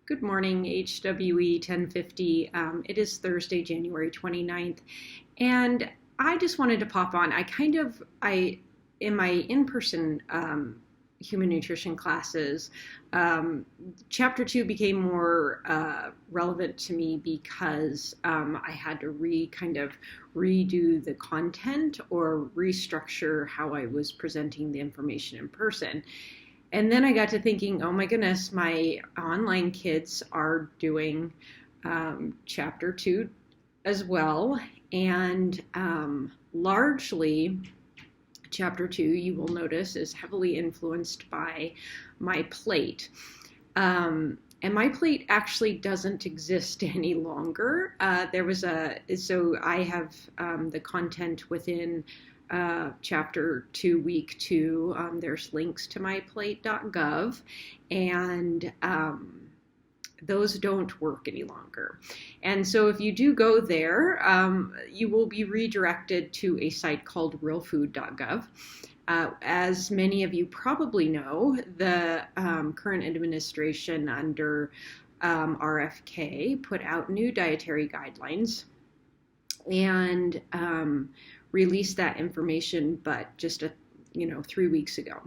Good morning, HWE 1050. It is Thursday, January 29th, and I just wanted to pop on. In my in-person human nutrition classes, chapter 2 became more relevant to me because I had to redo the content or restructure how I was presenting the information in person. And then I got to thinking, oh my goodness, my online kids are doing chapter 2 as well. And largely, chapter 2, you will notice, is heavily influenced by my plate. And my plate actually doesn't exist any longer. So I have the content within chapter 2, week 2. There's links to myplate.gov, and those don't work any longer. And so if you do go there, you will be redirected to a site called realfood.gov. As many of you probably know, the current administration under RFK put out new dietary guidelines and released that information, but just 3 weeks ago.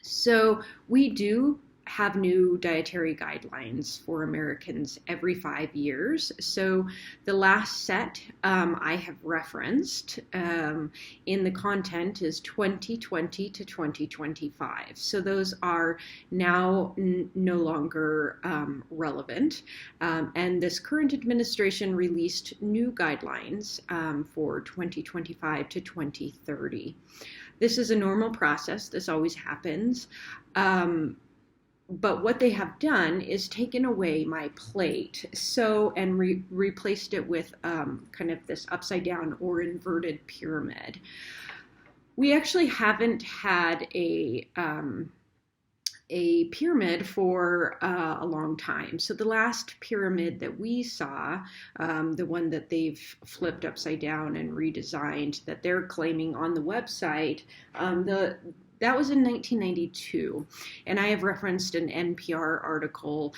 So we do have new dietary guidelines for Americans every 5 years. So the last set I have referenced in the content is 2020 to 2025. So those are now no longer relevant. And this current administration released new guidelines for 2025 to 2030. This is a normal process. This always happens. But what they have done is taken away my plate and replaced it with kind of this upside down or inverted pyramid. We actually haven't had a pyramid for a long time. So the last pyramid that we saw, the one that they've flipped upside down and redesigned that they're claiming on the website, that was in 1992, and I have referenced an NPR article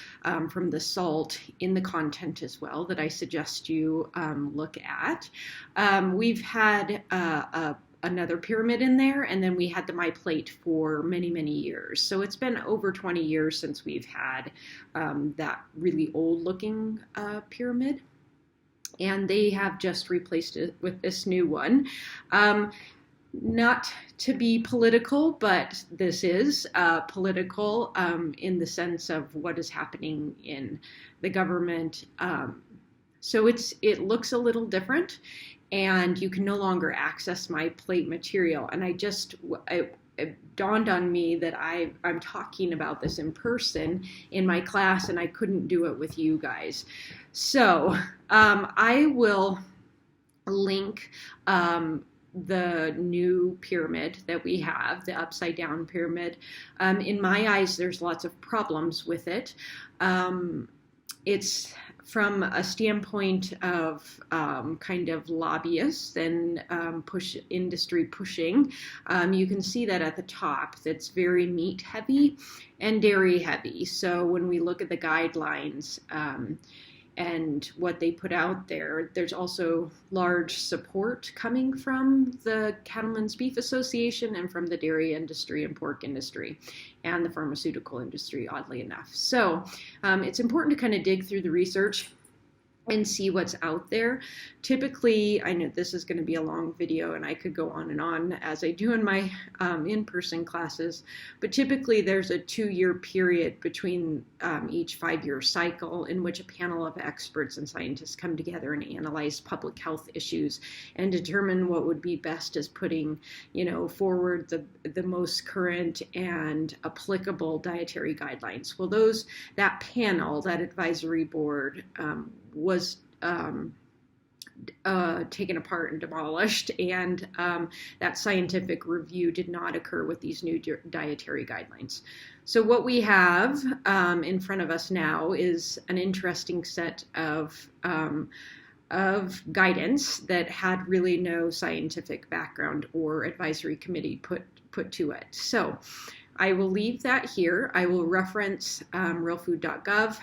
from the SALT in the content as well that I suggest you look at. We've had another pyramid in there, and then we had the MyPlate for many, many years. So it's been over 20 years since we've had that really old-looking pyramid, and they have just replaced it with this new one. Not to be political, but this is political in the sense of what is happening in the government. So it looks a little different, and you can no longer access my plate material. And it dawned on me that I'm talking about this in person in my class, and I couldn't do it with you guys. So I will link the new pyramid that we have, the upside down pyramid. In my eyes, there's lots of problems with it. It's from a standpoint of kind of lobbyists and industry pushing. You can see that at the top, that's very meat heavy and dairy heavy. So when we look at the guidelines, and what they put out there, there's also large support coming from the Cattlemen's Beef Association and from the dairy industry and pork industry and the pharmaceutical industry, oddly enough. So it's important to kind of dig through the research and see what's out there. Typically, I know this is going to be a long video and I could go on and on as I do in my in-person classes, but typically there's a 2-year period between each 5-year cycle in which a panel of experts and scientists come together and analyze public health issues and determine what would be best as putting, forward the most current and applicable dietary guidelines. Well, that panel, that advisory board, was taken apart and demolished, and that scientific review did not occur with these new dietary guidelines. So what we have in front of us now is an interesting set of guidance that had really no scientific background or advisory committee put to it. So I will leave that here. I will reference realfood.gov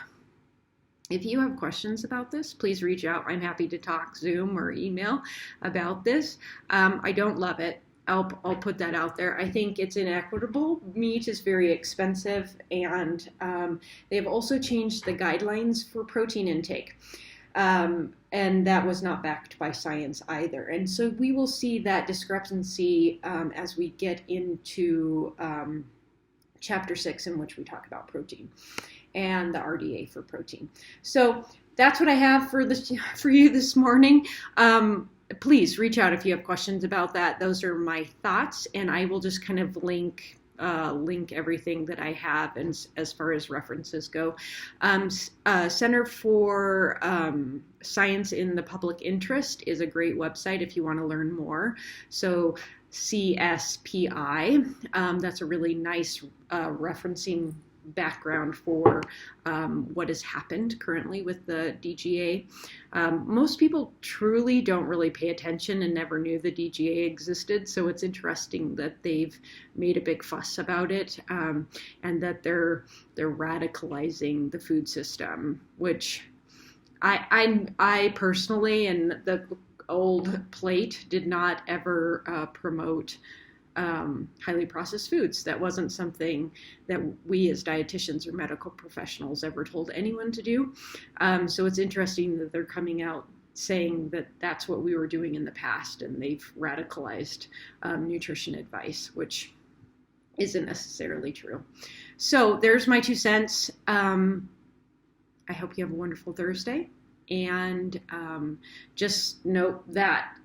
If you have questions about this, please reach out. I'm happy to talk Zoom or email about this. I don't love it. I'll put that out there. I think it's inequitable. Meat is very expensive, and they have also changed the guidelines for protein intake. And that was not backed by science either. And so we will see that discrepancy as we get into chapter 6, in which we talk about protein and the RDA for protein. So that's what I have for you this morning. Please reach out if you have questions about that. Those are my thoughts, and I will just kind of link everything that I have and as far as references go. Center for Science in the Public Interest is a great website if you want to learn more. So CSPI, that's a really nice referencing background for what has happened currently with the DGA. Most people truly don't really pay attention and never knew the DGA existed, so it's interesting that they've made a big fuss about it, and that they're radicalizing the food system, which I personally, and the old plate, did not ever promote highly processed foods. That wasn't something that we as dietitians or medical professionals ever told anyone to do. So it's interesting that they're coming out saying that that's what we were doing in the past, and they've radicalized nutrition advice, which isn't necessarily true. So there's my 2 cents. I hope you have a wonderful Thursday. And just note that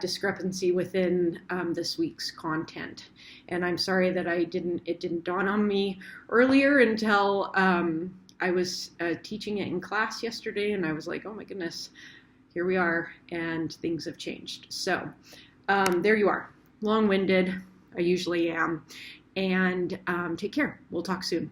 discrepancy within this week's content. And I'm sorry that it didn't dawn on me earlier until I was teaching it in class yesterday, and I was like, oh my goodness, here we are, and things have changed. So there you are, long-winded, I usually am, and take care. We'll talk soon.